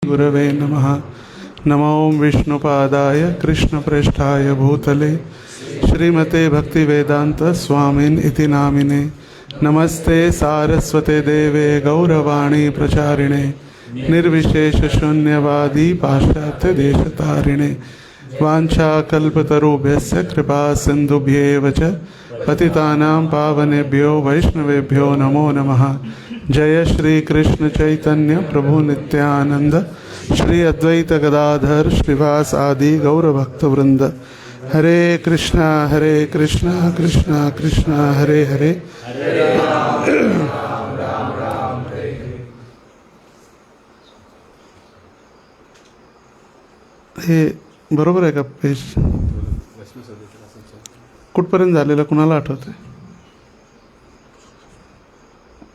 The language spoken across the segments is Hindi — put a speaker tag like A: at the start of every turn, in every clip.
A: गुरवे नमः। नमो विष्णुपादाय कृष्णप्रेष्ठाय भूतले श्रीमते भक्तिवेदांत स्वामिन् इति नामिने। नमस्ते सारस्वते देवे गौरवाणी प्रचारिणे निर्विशेष शून्यवादी पाश्चात्य देशतारिणे। वाञ्छाकल्पतरुभ्यश्च कृपा सिन्धुभ्येव च पतितानां पावनेभ्यो वैष्णवेभ्यो नमो नमः। जय श्री कृष्ण चैतन्य प्रभु नित्यानंद श्री अद्वैत गदाधर श्रीवास आदि गौर भक्त वृंद। हरे कृष्णा कृष्णा कृष्णा हरे हरे। हे बरोबर आहे का पेज? कुठपर्यंत झालेलं कुणाला आठवतंय?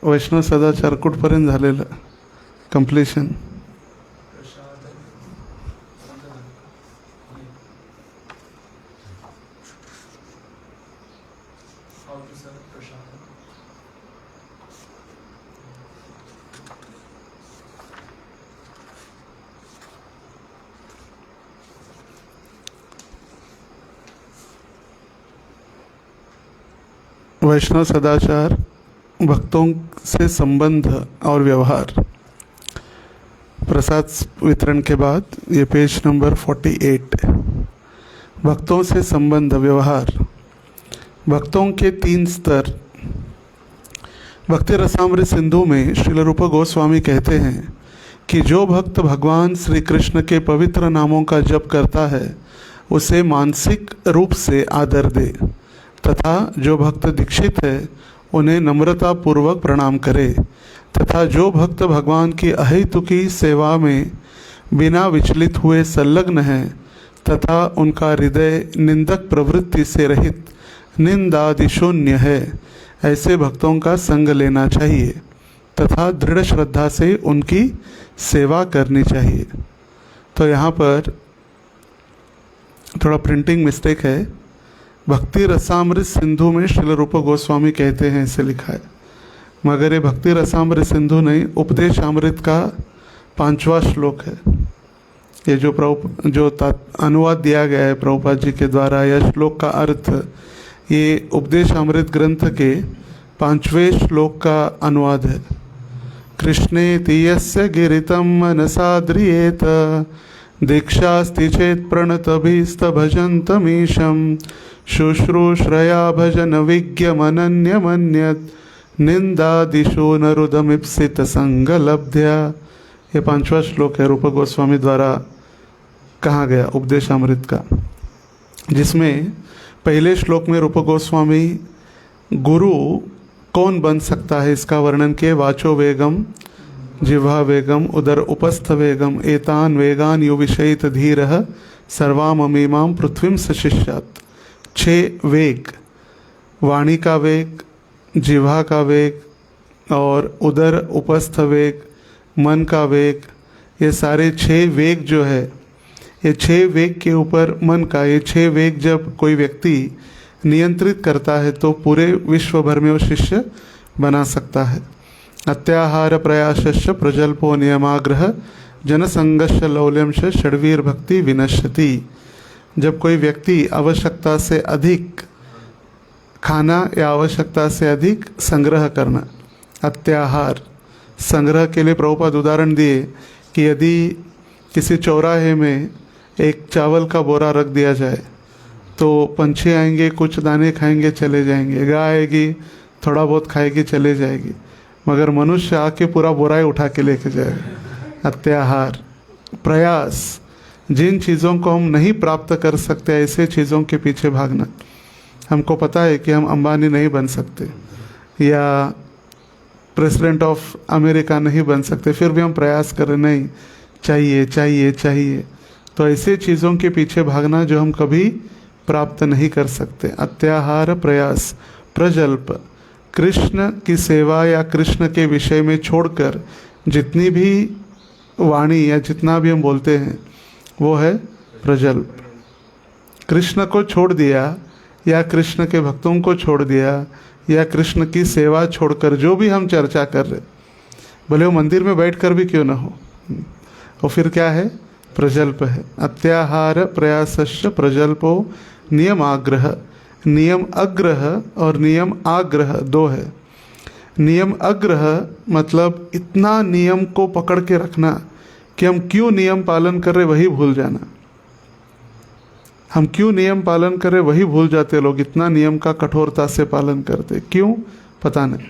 A: वैष्णव सदाचार कुठपर्यंत झालेलं कंप्लीशन? वैष्णव सदाचार, भक्तों से संबंध और व्यवहार। प्रसाद वितरण के बाद ये पेज नंबर 48। भक्तों से संबंध व्यवहार। भक्तों के 3 स्तर। भक्ति रसामृत सिंधु में श्रील रूप गोस्वामी कहते हैं कि जो भक्त भगवान श्री कृष्ण के पवित्र नामों का जप करता है उसे मानसिक रूप से आदर दे, तथा जो भक्त दीक्षित है उन्हें नम्रता पूर्वक प्रणाम करे, तथा जो भक्त भगवान की अहेतुकी सेवा में बिना विचलित हुए संलग्न है तथा उनका हृदय निंदक प्रवृत्ति से रहित निंदादिशून्य है, ऐसे भक्तों का संग लेना चाहिए तथा दृढ़ श्रद्धा से उनकी सेवा करनी चाहिए। तो यहाँ पर थोड़ा प्रिंटिंग मिस्टेक है। भक्ति रसामृत सिंधु में श्रील रूप गोस्वामी कहते हैं, ऐसे लिखा है, मगर ये भक्ति रसामृत सिंधु नहीं, उपदेश अमृत का 5वां श्लोक है। ये जो अनुवाद दिया गया है प्रभुपाद जी के द्वारा, यह श्लोक का अर्थ ये उपदेश अमृत ग्रंथ के 5वें श्लोक का अनुवाद है। कृष्णे तीयस्य गिरितम मनसा द्रियेत दीक्षास्ति चेत प्रणतभीस्त भजन्तमीशं शुश्रूषया भजन विज्ञमनन्य मन्यत निंदादिशो नरुदमिप्सित संगलब्ध्या। ये 5वां श्लोक है रूप गोस्वामी द्वारा कहा गया उपदेश अमृत का, जिसमें पहले श्लोक में रूप गोस्वामी गुरु कौन बन सकता है इसका वर्णन किए। वाचो वेगम जिह्वा वेगम उदर उपस्थ वेगम एतान वेगान यो विषयित धीरः सर्वाममीमां पृथ्वीं सशिष्यात्। 6 वेग, वाणी का वेग, जिह्वा का वेग और उदर उपस्थ वेग, मन का वेग, ये सारे 6 वेग जो है, ये 6 वेग के ऊपर मन का, ये 6 वेग जब कोई व्यक्ति नियंत्रित करता है तो पूरे विश्व भर में वो शिष्य बना सकता है। अत्याहार प्रयासश्च प्रजल्पो नियमाग्रह जनसंगश्च लौल्यंश षड्वीर भक्ति विनश्यति। जब कोई व्यक्ति आवश्यकता से अधिक खाना या आवश्यकता से अधिक संग्रह करना, अत्याहार, संग्रह के लिए प्रभुपाद उदाहरण दिए कि यदि किसी चौराहे में एक चावल का बोरा रख दिया जाए तो पंछी आएंगे, कुछ दाने खाएंगे, चले जाएंगे, गाय आएगी, थोड़ा बहुत खाएगी, चले जाएगी, मगर मनुष्य आके पूरा बोरा ही उठा के लेके जाएगा। अत्याहार। प्रयास, जिन चीज़ों को हम नहीं प्राप्त कर सकते ऐसे चीज़ों के पीछे भागना। हमको पता है कि हम अंबानी नहीं बन सकते या प्रेसिडेंट ऑफ अमेरिका नहीं बन सकते, फिर भी हम प्रयास करें, नहीं चाहिए चाहिए चाहिए, तो ऐसे चीज़ों के पीछे भागना जो हम कभी प्राप्त नहीं कर सकते। अत्याहार प्रयास। प्रजल्प, कृष्ण की सेवा या कृष्ण के विषय में छोड़कर जितनी भी वाणी या जितना भी हम बोलते हैं वो है प्रजल्प। कृष्ण को छोड़ दिया या कृष्ण के भक्तों को छोड़ दिया या कृष्ण की सेवा छोड़कर जो भी हम चर्चा कर रहे, भले वो मंदिर में बैठकर भी क्यों ना हो, और फिर क्या है, प्रजल्प है। अत्याहार प्रयासश्च प्रजल्पो नियम आग्रह। नियम अग्रह और नियम आग्रह दो है। नियम अग्रह मतलब इतना नियम को पकड़ के रखना कि हम क्यों नियम पालन कर रहे वही भूल जाना। हम क्यों नियम पालन कर रहे वही भूल जाते लोग, इतना नियम का कठोरता से पालन करते, क्यों पता नहीं।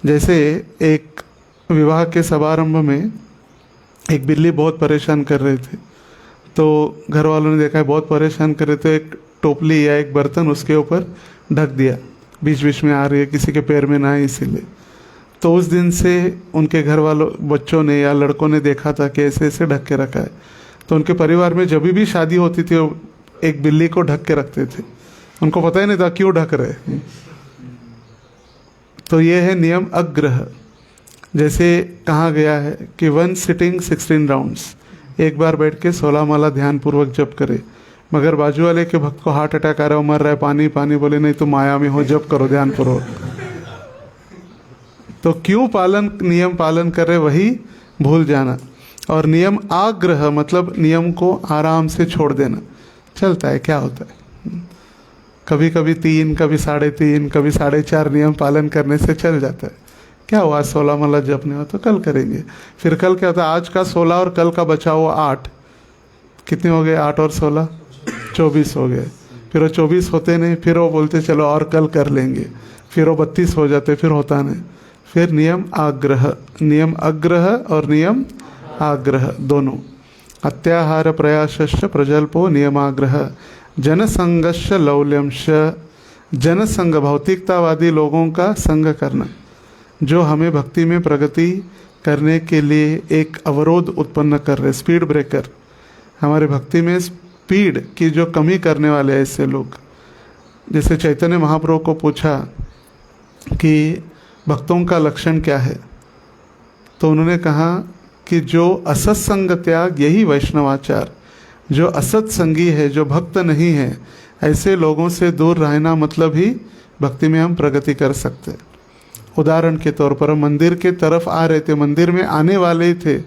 A: जैसे एक विवाह के समारंभ में एक बिल्ली बहुत परेशान कर रहे थे, तो घर वालों ने देखा है बहुत परेशान कर रहे थे, एक टोपली या एक बर्तन उसके ऊपर ढक दिया, बीच बीच में आ रही है, किसी के पैर में ना आए इसीलिए। तो उस दिन से उनके घर वालों, बच्चों ने या लड़कों ने देखा था कि ऐसे ऐसे ढक के रखा है, तो उनके परिवार में जब भी शादी होती थी वो एक बिल्ली को ढक के रखते थे। उनको पता ही नहीं था क्यों ढक रहे। तो ये है नियम अग्रह। जैसे कहा गया है कि 1 सिटिंग 16 राउंड्स, एक बार बैठ के 16 माला ध्यान पूर्वक जप करे। मगर बाजू वाले के भक्त को हार्ट अटैक आ रहा है, मर रहा है, पानी पानी, बोले नहीं तो माया में हो, जप करो ध्यान पूर्वक। तो क्यों नियम पालन कर रहे वही भूल जाना। और नियम आग्रह मतलब नियम को आराम से छोड़ देना, चलता है, क्या होता है, कभी कभी 3, कभी 3.5, कभी 4.5 नियम पालन करने से चल जाता है। क्या हुआ, 16 माला जप नहीं हुआ तो कल करेंगे, फिर कल क्या होता है, आज का 16 और कल का बचा हुआ 8, कितने हो गए, 8 और 16 24 हो गए। फिर वो 24 होते नहीं, फिर वो बोलते चलो और कल कर लेंगे, फिर वो 32 हो जाते, फिर होता नहीं। फिर नियम आग्रह, नियम अग्रह और नियम आग्रह दोनों। अत्याहार प्रयासश्च प्रजल्पो नियमाग्रह। जनसंगश्च लौल्यंश। जनसंग भौतिकतावादी लोगों का संग करना, जो हमें भक्ति में प्रगति करने के लिए एक अवरोध उत्पन्न कर रहे, स्पीड ब्रेकर, हमारे भक्ति में स्पीड की जो कमी करने वाले ऐसे लोग। जैसे चैतन्य महाप्रभु को पूछा कि भक्तों का लक्षण क्या है, तो उन्होंने कहा कि जो असत्संग त्याग यही वैष्णवाचार, जो असत्संगी है, जो भक्त नहीं है, ऐसे लोगों से दूर रहना मतलब ही भक्ति में हम प्रगति कर सकते। उदाहरण के तौर पर मंदिर के तरफ आ रहे थे, मंदिर में आने वाले ही थे,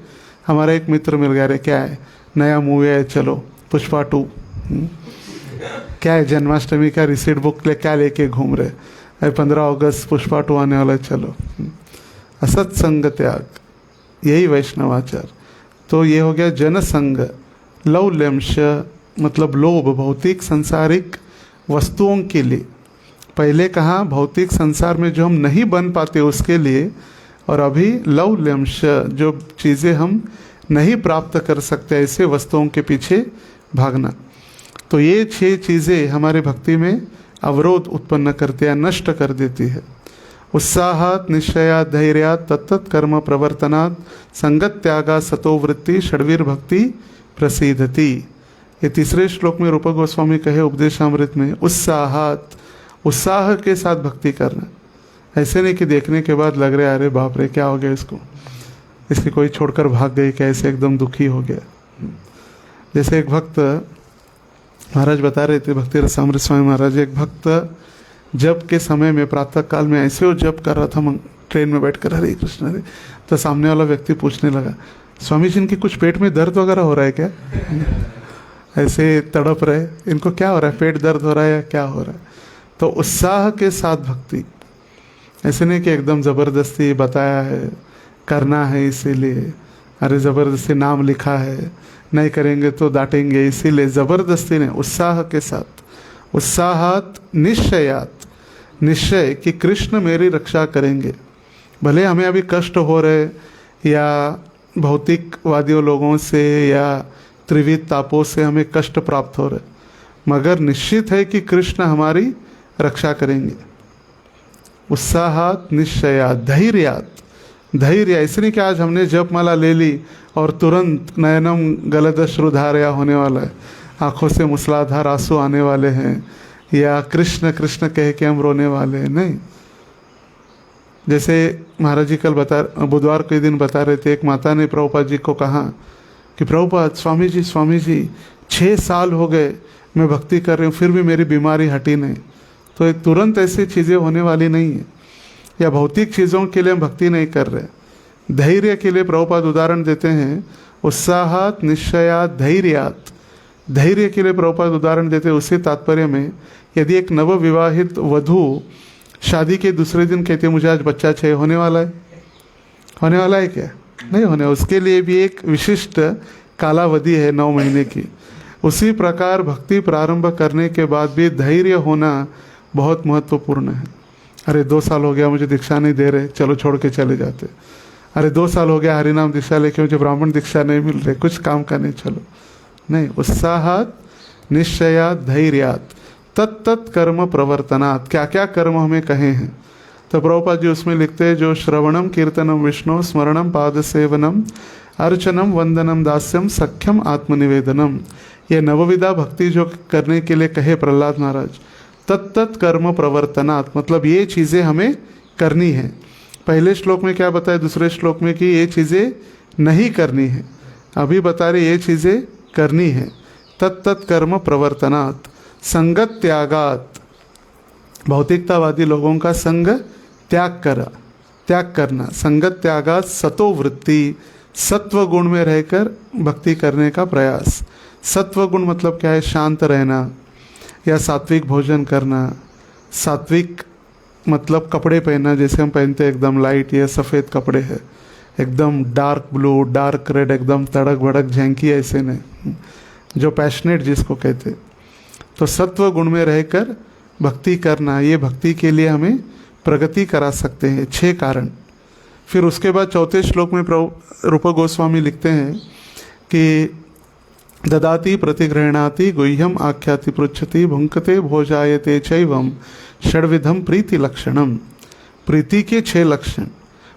A: हमारा एक मित्र मिल गया, रे क्या है, नया मूवी है, चलो पुष्पा 2, क्या है, जन्माष्टमी का रिसीट बुक क्या लेके घूम रहे, 15 अगस्त पुष्पा 2 आने वाला है, चलो। असत्संग त्याग यही वैष्णवाचार। तो ये हो गया जनसंग। लौल्यंश मतलब लोभ, भौतिक सांसारिक वस्तुओं के लिए। पहले कहा भौतिक संसार में जो हम नहीं बन पाते उसके लिए, और अभी लौल्यंश जो चीज़ें हम नहीं प्राप्त कर सकते ऐसे वस्तुओं के पीछे भागना। तो ये 6 चीज़ें हमारे भक्ति में अवरोध उत्पन्न करते हैं, नष्ट कर देती है। उत्साहात निश्चयात धैर्यात तत्त कर्म प्रवर्तनात् संगत त्यागा सतोवृत्ति षड्वीर भक्ति प्रसिद्धति। ये तीसरे श्लोक में रूप गोस्वामी कहे उपदेशामृत में, उत्साहात, उत्साह के साथ भक्ति करना। ऐसे नहीं कि देखने के बाद लग रहा है अरे बाप रे क्या हो गया इसको, इसकी कोई छोड़कर भाग गई, कैसे एकदम दुखी हो गया। जैसे एक भक्त महाराज बता रहे थे, भक्ति रसामृत स्वामी महाराज, एक भक्त जप के समय में प्रातः काल में ऐसे वो जप कर रहा था, ट्रेन में बैठकर हरे कृष्ण हरे, तो सामने वाला व्यक्ति पूछने लगा, स्वामी जी इनके कुछ पेट में दर्द वगैरह हो रहा है क्या, ऐसे तड़प रहे, इनको क्या हो रहा है, पेट दर्द हो रहा है या क्या हो रहा है। तो उत्साह के साथ भक्ति, ऐसे नहीं कि एकदम ज़बरदस्ती बताया है करना है इसीलिए, अरे ज़बरदस्ती नाम लिखा है नहीं करेंगे तो डांटेंगे इसीलिए, ज़बरदस्ती नहीं, उत्साह के साथ। उत्साहात निश्चयात, निश्चय कि कृष्ण मेरी रक्षा करेंगे, भले हमें अभी कष्ट हो रहे या भौतिकवादियों लोगों से या त्रिविध तापों से हमें कष्ट प्राप्त हो रहे, मगर निश्चित है कि कृष्ण हमारी रक्षा करेंगे। उत्साहात निश्चयात धैर्यात, धैर्य इसलिए कि आज हमने जपमाला ले ली और तुरंत नयनम गलदश्रुधारया होने वाला है, आँखों से मूसलाधार आंसू आने वाले हैं, या कृष्ण कृष्ण कह के हम रोने वाले हैं, नहीं। जैसे महाराज जी कल बुधवार के दिन बता रहे थे, एक माता ने प्रभुपाद जी को कहा कि प्रभुपाद स्वामी जी 6 साल हो गए मैं भक्ति कर रही हूँ फिर भी मेरी बीमारी हटी नहीं। तो एक तुरंत ऐसी चीज़ें होने वाली नहीं है, या भौतिक चीज़ों के लिए हम भक्ति नहीं कर रहे। धैर्य के लिए प्रभुपाद उदाहरण देते हैं, उत्साहात, निश्चयात, धैर्यात। धैर्य के लिए प्रभुपाद उदाहरण देते उसी तात्पर्य में, यदि एक नवविवाहित वधू शादी के दूसरे दिन कहती है मुझे आज बच्चा चाहिए, होने वाला है क्या? नहीं होने। उसके लिए भी एक विशिष्ट कालावधि है 9 महीने की। उसी प्रकार भक्ति प्रारंभ करने के बाद भी धैर्य होना बहुत महत्वपूर्ण है। अरे 2 साल हो गया मुझे दीक्षा नहीं दे रहे, चलो छोड़ के चले जाते। अरे 2 साल हो गया हरिनाम दीक्षा लेके मुझे ब्राह्मण दीक्षा नहीं मिल रही, कुछ काम का नहीं, चलो नहीं। उत्साहात, निश्चयात, धैर्यात, तत्त कर्म प्रवर्तनात्। क्या क्या कर्म हमें कहे हैं तो प्रभुपाद जी उसमें लिखते हैं, जो श्रवणम कीर्तनम विष्णु स्मरणम पाद सेवनम अर्चनम वंदनम दास्यम सख्यम आत्मनिवेदनम। ये नवविधा भक्ति जो करने के लिए कहे प्रहलाद महाराज, तत्त कर्म प्रवर्तनात्, मतलब ये चीज़ें हमें करनी है। पहले श्लोक में क्या बताया, दूसरे श्लोक में कि ये चीज़ें नहीं करनी है, अभी बता रहे ये चीज़ें करनी है। तत्त कर्म प्रवर्तनात्। संगत त्यागात, भौतिकतावादी लोगों का संग त्याग करना। संगत त्यागात सतो वृत्ति, सत्व गुण में रहकर भक्ति करने का प्रयास। सत्व गुण मतलब क्या है, शांत रहना या सात्विक भोजन करना। सात्विक मतलब कपड़े पहनना, जैसे हम पहनते हैं एकदम लाइट या सफ़ेद कपड़े हैं, एकदम डार्क ब्लू, डार्क रेड, एकदम तड़क भड़क झैंकी, ऐसे नहीं, जो पैशनेट जिसको कहते। तो सत्व गुण में रहकर भक्ति करना, ये भक्ति के लिए हमें प्रगति करा सकते हैं। 6 कारण। फिर उसके बाद 4 श्लोक में रूप गोस्वामी लिखते हैं कि ददाति प्रतिगृह्णाति गुह्यम आख्याति पृच्छति भुंकते भोजायते चैवम षड्विधम प्रीति लक्षणम। प्रीति के 6 लक्षण।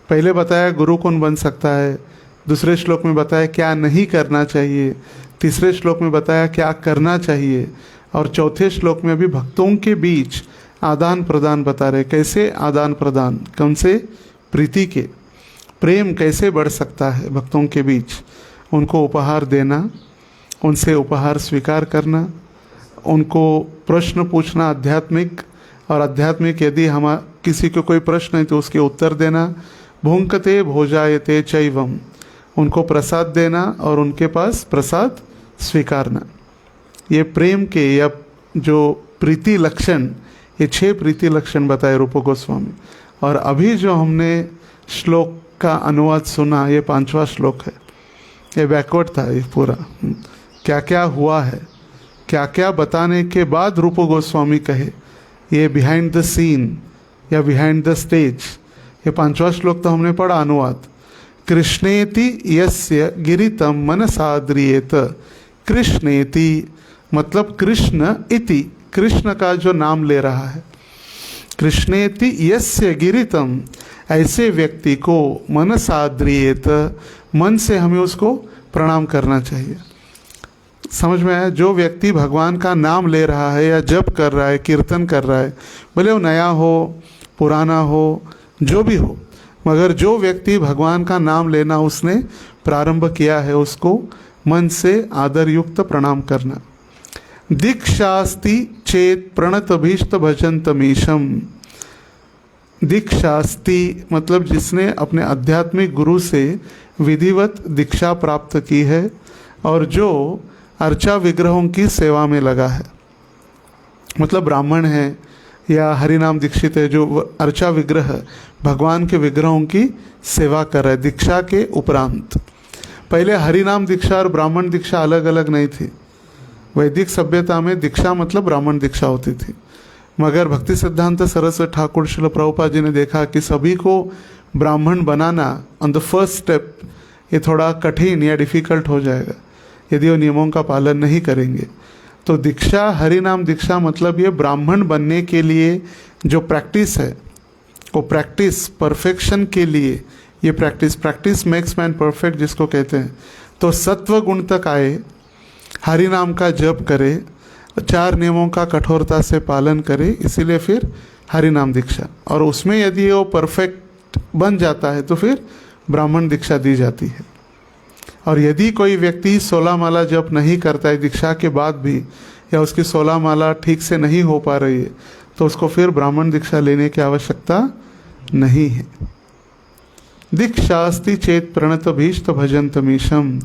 A: पहले बताया गुरु कौन बन सकता है, दूसरे श्लोक में बताया क्या नहीं करना चाहिए, तीसरे श्लोक में बताया क्या करना चाहिए, और 4थे श्लोक में अभी भक्तों के बीच आदान प्रदान बता रहे। कैसे आदान प्रदान, कौन से, प्रीति के। प्रेम कैसे बढ़ सकता है भक्तों के बीच, उनको उपहार देना, उनसे उपहार स्वीकार करना, उनको प्रश्न पूछना आध्यात्मिक, और आध्यात्मिक यदि हम किसी को कोई प्रश्न है तो उसके उत्तर देना। भुंकते भोजायते चैवम, उनको प्रसाद देना और उनके पास प्रसाद स्वीकारना। ये प्रेम के या जो प्रीति लक्षण, ये 6 प्रीति लक्षण बताए रूप गोस्वामी। और अभी जो हमने श्लोक का अनुवाद सुना, ये 5वां श्लोक है, ये बैकवर्ड था ये पूरा। क्या क्या हुआ है, क्या क्या बताने के बाद रूप गोस्वामी कहे, ये बिहाइंड द सीन या बिहाइंड द स्टेज। ये 5वां श्लोक तो हमने पढ़ा अनुवाद। कृष्णेति यस्य गिरितम मनसाद्रियेत। कृष्णेति मतलब कृष्ण इति, कृष्ण का जो नाम ले रहा है। कृष्णेति यस्य गिरितम, ऐसे व्यक्ति को मनसाद्रियेत, मन से हमें उसको प्रणाम करना चाहिए। समझ में आया? जो व्यक्ति भगवान का नाम ले रहा है या जप कर रहा है, कीर्तन कर रहा है, भले वो नया हो पुराना हो जो भी हो, मगर जो व्यक्ति भगवान का नाम लेना उसने प्रारंभ किया है, उसको मन से आदर युक्त प्रणाम करना। दीक्षास्ति चेत प्रणतभीष्ट भजंतमीशम। दीक्षास्ति मतलब जिसने अपने आध्यात्मिक गुरु से विधिवत दीक्षा प्राप्त की है और जो अर्चा विग्रहों की सेवा में लगा है, मतलब ब्राह्मण है या हरिनाम दीक्षित है, जो अर्चा विग्रह भगवान के विग्रहों की सेवा कर रहा है दीक्षा के उपरांत। पहले हरिनाम दीक्षा और ब्राह्मण दीक्षा अलग अलग नहीं थी। वैदिक सभ्यता में दीक्षा मतलब ब्राह्मण दीक्षा होती थी, मगर भक्ति सिद्धांत सरस्वती ठाकुर श्रील प्रभुपाद जी ने देखा कि सभी को ब्राह्मण बनाना ऑन द फर्स्ट स्टेप ये थोड़ा कठिन या डिफ़िकल्ट हो जाएगा यदि वो नियमों का पालन नहीं करेंगे। तो दीक्षा, हरिनाम दीक्षा मतलब ये ब्राह्मण बनने के लिए जो प्रैक्टिस है, वो प्रैक्टिस परफेक्शन के लिए, ये प्रैक्टिस मेक्स मैन परफेक्ट जिसको कहते हैं। तो सत्व गुण तक आए, हरिनाम का जप करे, 4 नियमों का कठोरता से पालन करे, इसीलिए फिर हरिनाम दीक्षा। और उसमें यदि वो परफेक्ट बन जाता है तो फिर ब्राह्मण दीक्षा दी जाती है। और यदि कोई व्यक्ति 16 माला जप नहीं करता है दीक्षा के बाद भी, या उसकी 16 माला ठीक से नहीं हो पा रही है, तो उसको फिर ब्राह्मण दीक्षा लेने की आवश्यकता नहीं है। दीक्षास्ति चेत प्रणतभीष्ट भजंतमीशम।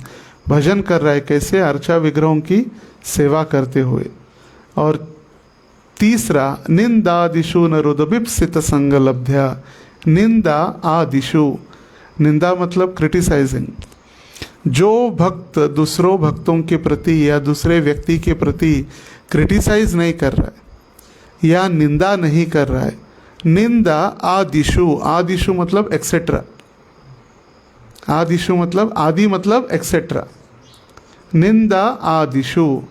A: भजन कर रहा है, कैसे? अर्चा विग्रहों की सेवा करते हुए। और तीसरा, निंदादिशु न रुदबिप्सित संग लब्ध्या। निंदा आदिशु, निंदा मतलब क्रिटिसाइजिंग। जो भक्त दूसरों भक्तों के प्रति या दूसरे व्यक्ति के प्रति क्रिटिसाइज नहीं कर रहा है या निंदा नहीं कर रहा है, निंदा आदिशु, आदिशु मतलब एक्सेट्रा, आदिशु मतलब आदि मतलब एक्सेट्रा, निंदा आदिशु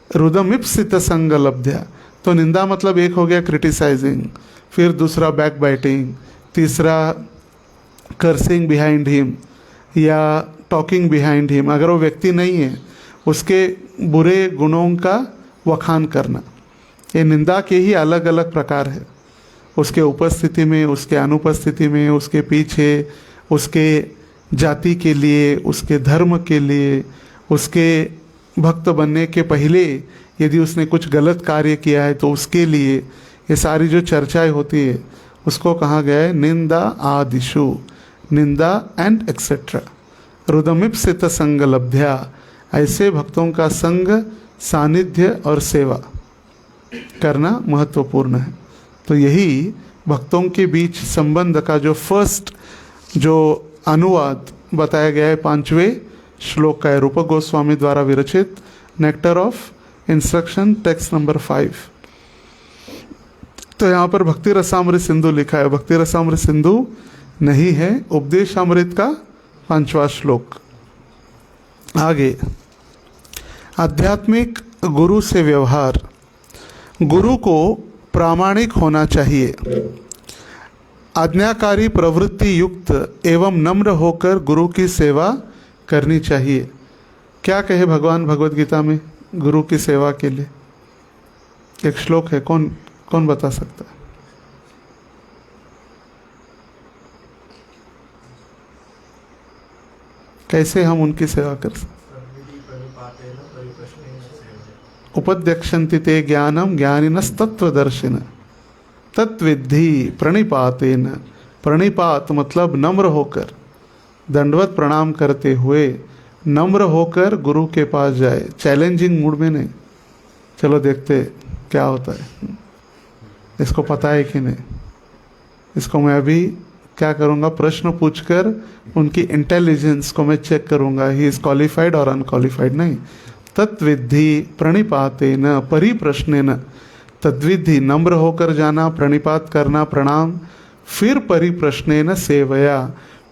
A: रुदमिप्सित संग लब्ध्या। तो निंदा मतलब एक हो गया क्रिटिसाइजिंग, फिर दूसरा बैक बाइटिंग, तीसरा कर्सिंग बिहाइंड हिम या टॉकिंग बिहाइंड हिम। अगर वो व्यक्ति नहीं है, उसके बुरे गुणों का वखान करना। ये निंदा के ही अलग अलग प्रकार है, उसके उपस्थिति में, उसके अनुपस्थिति में, उसके पीछे, उसके जाति के लिए, उसके धर्म के लिए, उसके भक्त बनने के पहले यदि उसने कुछ गलत कार्य किया है तो उसके लिए, ये सारी जो चर्चाएं होती है उसको कहा गया है निंदा आदिशु, निंदा एंड एक्सेट्रा। रुदमिप्सित संग लब्ध्या, ऐसे भक्तों का संग, सानिध्य और सेवा करना महत्वपूर्ण है। तो यही भक्तों के बीच संबंध का जो फर्स्ट जो अनुवाद बताया गया है 5वें श्लोक का है, रूप गोस्वामी द्वारा विरचित nectar of instruction, text number 5। तो यहाँ पर भक्ति रसामृत सिंधु लिखा है, भक्ति रसामृत सिंधु नहीं है, उपदेशामृत का 5वां श्लोक। आगे, आध्यात्मिक गुरु से व्यवहार। गुरु को प्रामाणिक होना चाहिए, आज्ञाकारी प्रवृत्ति युक्त एवं नम्र होकर गुरु की सेवा करनी चाहिए। क्या कहे भगवान भगवद गीता में गुरु की सेवा के लिए? एक श्लोक है, कौन कौन बता सकता है? कैसे हम उनकी सेवा कर सकते? उपद्यक्षन्ति ते ज्ञानम ज्ञानिनस्तत्वदर्शिन तत्विद्धि प्रणिपातेन। प्रणिपात मतलब नम्र होकर, दंडवत प्रणाम करते हुए नम्र होकर गुरु के पास जाए, चैलेंजिंग मूड में नहीं। चलो देखते क्या होता है, इसको पता है कि नहीं। इसको मैं अभी क्या करूँगा, प्रश्न पूछकर उनकी इंटेलिजेंस को मैं चेक करूँगा, ही इज़ क्वालिफाइड और अनक्वालिफाइड नहीं। तत्विद्धि प्रणिपातेन परिप्रश्नेन, तद्विधि नम्र होकर जाना, प्रणिपात करना, प्रणाम, फिर परिप्रश्नेन सेवया,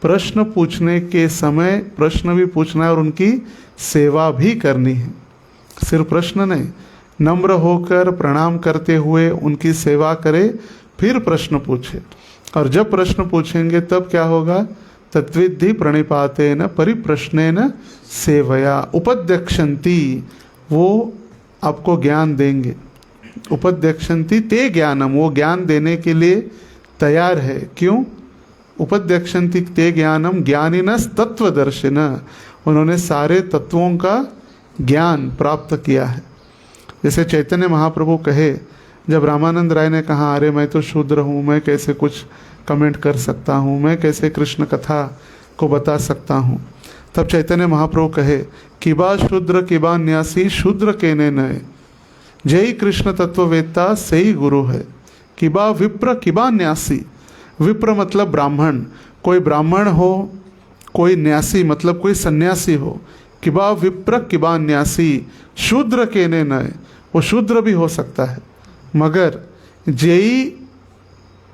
A: प्रश्न पूछने के समय प्रश्न भी पूछना है और उनकी सेवा भी करनी है। सिर्फ प्रश्न नहीं, नम्र होकर प्रणाम करते हुए उनकी सेवा करे, फिर प्रश्न पूछे। और जब प्रश्न पूछेंगे तब क्या होगा? तत्विद्धि प्रणिपातेन परिप्रश्नेन सेवया। उपद्यक्षन्ति, वो आपको ज्ञान देंगे। उपद्यक्षन्ति ते ज्ञानम, वो ज्ञान देने के लिए तैयार है। क्यों? उपद्यक्षन्ति ते ज्ञानम ज्ञानिनस तत्वदर्शिन, उन्होंने सारे तत्वों का ज्ञान प्राप्त किया है। जैसे चैतन्य महाप्रभु कहे, जब रामानंद राय ने कहा अरे मैं तो शूद्र हूँ, मैं कैसे कुछ कमेंट कर सकता हूँ, मैं कैसे कृष्ण कथा को बता सकता हूँ, तब चैतन्य महाप्रभु कहे किबा शूद्र किबा न्यासी शूद्र केने नए, जय कृष्ण तत्ववेत्ता सही गुरु है। किबा विप्र किबा न्यासी, विप्र मतलब ब्राह्मण, कोई ब्राह्मण हो, कोई न्यासी मतलब कोई सन्यासी हो। किबा विप्र किबा न्यासी, शूद्र केने नए, वो शूद्र भी हो सकता है, मगर जयी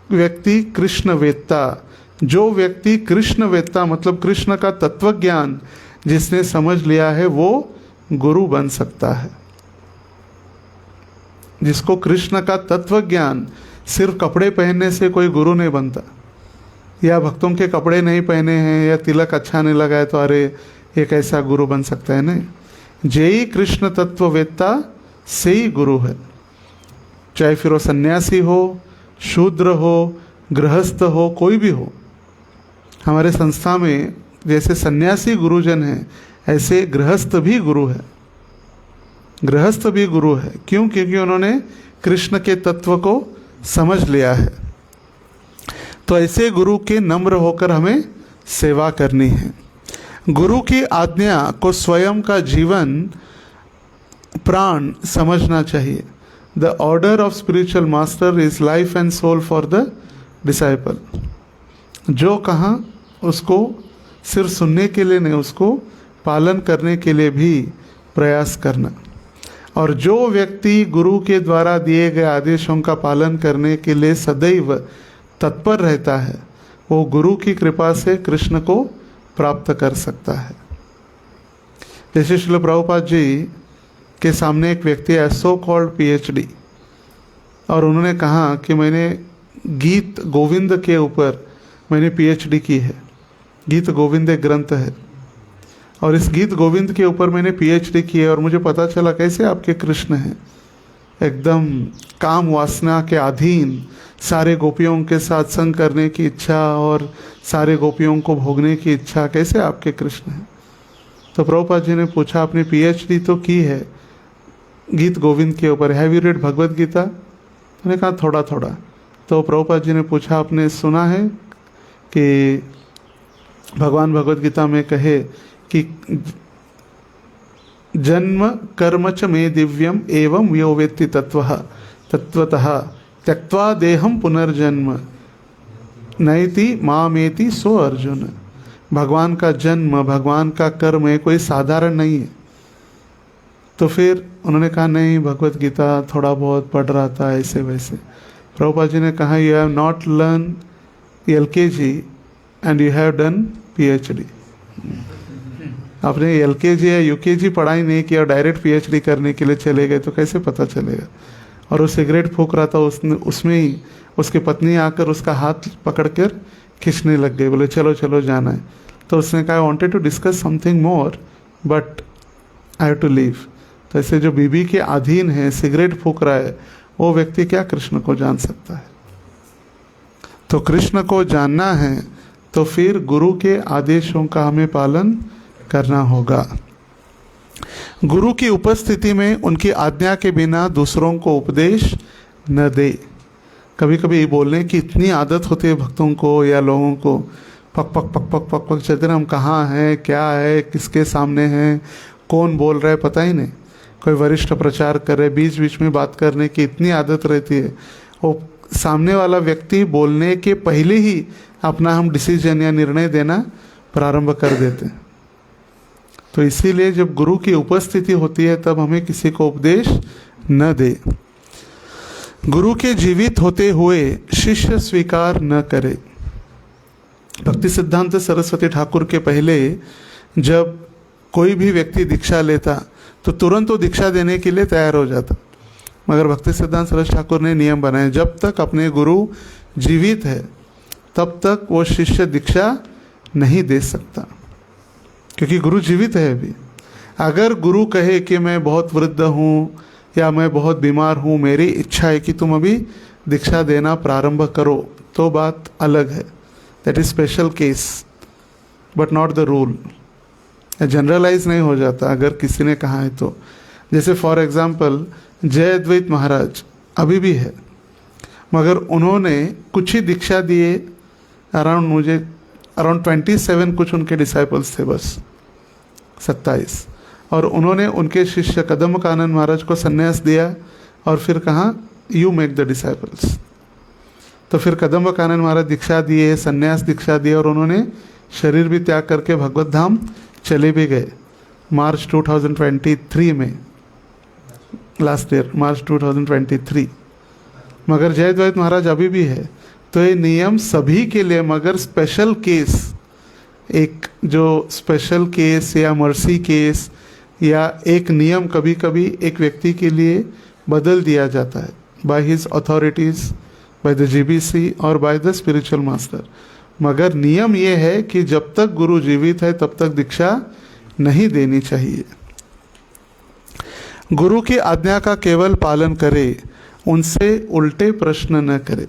A: व्यक्ति कृष्णवेत्ता, जो व्यक्ति कृष्णवेत्ता मतलब कृष्ण का तत्वज्ञान जिसने समझ लिया है, वो गुरु बन सकता है। जिसको कृष्ण का तत्वज्ञान, सिर्फ कपड़े पहनने से कोई गुरु नहीं बनता, या भक्तों के कपड़े नहीं पहने हैं या तिलक अच्छा नहीं लगा है तो अरे एक ऐसा गुरु बन सकता है, नहीं। जय कृष्ण तत्ववेत्ता से ही गुरु है। चाहे फिर वो सन्यासी हो, शूद्र हो, गृहस्थ हो, कोई भी हो। हमारे संस्था में जैसे सन्यासी गुरुजन हैं, ऐसे गृहस्थ भी गुरु है। गृहस्थ भी गुरु है, क्यों? क्योंकि उन्होंने कृष्ण के तत्व को समझ लिया है। तो ऐसे गुरु के नम्र होकर हमें सेवा करनी है। गुरु की आज्ञा को स्वयं का जीवन प्राण समझना चाहिए। The order of spiritual master is life and soul for the disciple. जो कहा उसको सिर्फ सुनने के लिए नहीं, उसको पालन करने के लिए भी प्रयास करना। और जो व्यक्ति गुरु के द्वारा दिए गए आदेशों का पालन करने के लिए सदैव तत्पर रहता है, वो गुरु की कृपा से कृष्ण को प्राप्त कर सकता है। जैसे श्रील प्रभुपाद जी के सामने एक व्यक्ति है, सो कॉल्ड PhD, और उन्होंने कहा कि मैंने गीत गोविंद के ऊपर मैंने PhD की है। गीत गोविंद एक ग्रंथ है और इस गीत गोविंद के ऊपर मैंने PhD की है, और मुझे पता चला कैसे आपके कृष्ण हैं एकदम काम वासना के अधीन, सारे गोपियों के साथ संग करने की इच्छा और सारे गोपियों को भोगने की इच्छा, कैसे आपके कृष्ण हैं। तो प्रभुपाद जी ने पूछा, आपने PhD तो की है गीत गोविंद के ऊपर, have you read Bhagavad Gita? मैंने कहा थोड़ा थोड़ा। तो प्रभुपाद जी ने पूछा, आपने सुना है कि भगवान भगवद गीता में कहे कि जन्म कर्म च मे दिव्यम एवं यो वेत्ति तत्वतः त्यक्त्वा देहम पुनर्जन्म नैति मामेति सो अर्जुन। भगवान का जन्म, भगवान का कर्म है, कोई साधारण नहीं है। तो फिर उन्होंने कहा नहीं, भगवद गीता थोड़ा बहुत पढ़ रहा था ऐसे वैसे। प्रभुपाद जी ने कहा, you have not learn LKG and you have done PhD। आपने LKG या UKG पढ़ाई नहीं किया और डायरेक्ट PhD करने के लिए चले गए तो कैसे पता चलेगा। और वो सिगरेट फूंक रहा था, उसमें ही उसकी पत्नी आकर उसका हाथ पकड़कर खींचने लग गई, बोले चलो चलो जाना है। तो उसने कहा, I wanted to discuss something more but I have to leave. तो ऐसे जो बीबी के अधीन है, सिगरेट फूंक रहा है, वो व्यक्ति क्या कृष्ण को जान सकता है। तो कृष्ण को जानना है तो फिर गुरु के आदेशों का हमें पालन करना होगा। गुरु की उपस्थिति में उनकी आज्ञा के बिना दूसरों को उपदेश न दे। कभी कभी बोलने की इतनी आदत होती है भक्तों को या लोगों को, पक पक पक पक पक पक चलते, हम कहाँ हैं, क्या है, किसके सामने हैं, कौन बोल रहा है पता ही नहीं। कोई वरिष्ठ प्रचार कर रहे, बीच बीच में बात करने की इतनी आदत रहती है, वो सामने वाला व्यक्ति बोलने के पहले ही अपना हम डिसीजन या निर्णय देना प्रारंभ कर देते हैं। तो इसीलिए जब गुरु की उपस्थिति होती है तब हमें किसी को उपदेश न दे। गुरु के जीवित होते हुए शिष्य स्वीकार न करे। भक्ति सिद्धांत सरस्वती ठाकुर के पहले जब कोई भी व्यक्ति दीक्षा लेता तो तुरंत वो दीक्षा देने के लिए तैयार हो जाता, मगर भक्ति सिद्धांत सरस्वती ठाकुर ने नियम बनाए, जब तक अपने गुरु जीवित है तब तक वो शिष्य दीक्षा नहीं दे सकता, क्योंकि गुरु जीवित है अभी। अगर गुरु कहे कि मैं बहुत वृद्ध हूँ या मैं बहुत बीमार हूँ, मेरी इच्छा है कि तुम अभी दीक्षा देना प्रारंभ करो, तो बात अलग है। That is special case but not the rule. Generalise नहीं हो जाता अगर किसी ने कहा है तो। जैसे फॉर एग्जाम्पल जय अद्वैत महाराज अभी भी है, मगर उन्होंने कुछ ही दीक्षा दिए, अराउंड 27 कुछ उनके डिसाइपल्स थे, बस 27, और उन्होंने उनके शिष्य कदम कानन महाराज को संन्यास दिया और फिर कहा यू मेक द डिसाइपल्स। तो फिर कदम कानन महाराज दीक्षा दिए, संन्यास दीक्षा दिए, और उन्होंने शरीर भी त्याग करके भगवत धाम चले भी गए मार्च 2023 में, लास्ट ईयर मार्च 2023। मगर जयद्वैत महाराज अभी भी है। तो ये नियम सभी के लिए, मगर स्पेशल केस, एक जो स्पेशल केस या मर्सी केस या एक नियम कभी कभी एक व्यक्ति के लिए बदल दिया जाता है by his authorities, by the GBC और बाय द स्पिरिचुअल मास्टर। मगर नियम ये है कि जब तक गुरु जीवित है तब तक दीक्षा नहीं देनी चाहिए। गुरु की आज्ञा का केवल पालन करे, उनसे उल्टे प्रश्न न करे,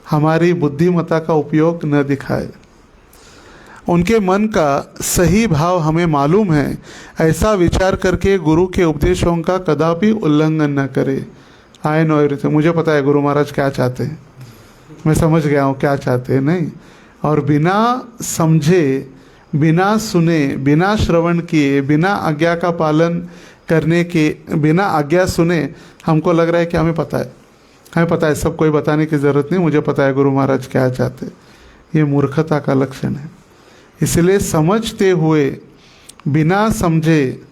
A: हमारी बुद्धिमत्ता का उपयोग न दिखाए। उनके मन का सही भाव हमें मालूम है, ऐसा विचार करके गुरु के उपदेशों का कदापि उल्लंघन न करे। आई नो एवरीथिंग, मुझे पता है गुरु महाराज क्या चाहते हैं, मैं समझ गया हूँ क्या चाहते हैं, नहीं। और बिना समझे बिना सुने, बिना श्रवण किए, बिना आज्ञा का पालन करने के, बिना आज्ञा सुने हमको लग रहा है कि हमें पता है, हमें पता है, सब कोई बताने की ज़रूरत नहीं, मुझे पता है गुरु महाराज क्या चाहते। ये मूर्खता का लक्षण है। इसलिए समझते हुए, बिना समझे,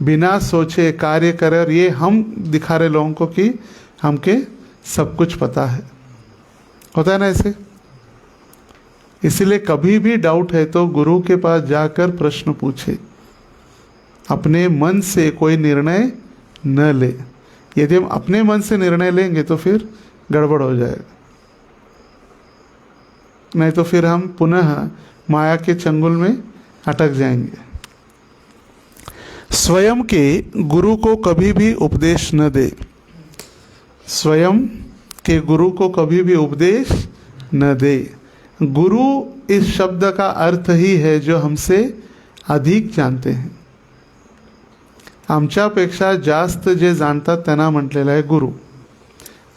A: बिना सोचे कार्य करे, और ये हम दिखा रहे लोगों को कि हमके सब कुछ पता है। होता है ना ऐसे? इसलिए कभी भी डाउट है तो गुरु के पास जाकर प्रश्न पूछे, अपने मन से कोई निर्णय न ले। यदि हम अपने मन से निर्णय लेंगे तो फिर गड़बड़ हो जाएगा, नहीं तो फिर हम पुनः माया के चंगुल में अटक जाएंगे। स्वयं के गुरु को कभी भी उपदेश न दे। स्वयं के गुरु को कभी भी उपदेश न दे। गुरु इस शब्द का अर्थ ही है जो हमसे अधिक जानते हैं। आमच्यापेक्षा जास्त जे जाणतात त्यांना म्हटलेलं आहे गुरु।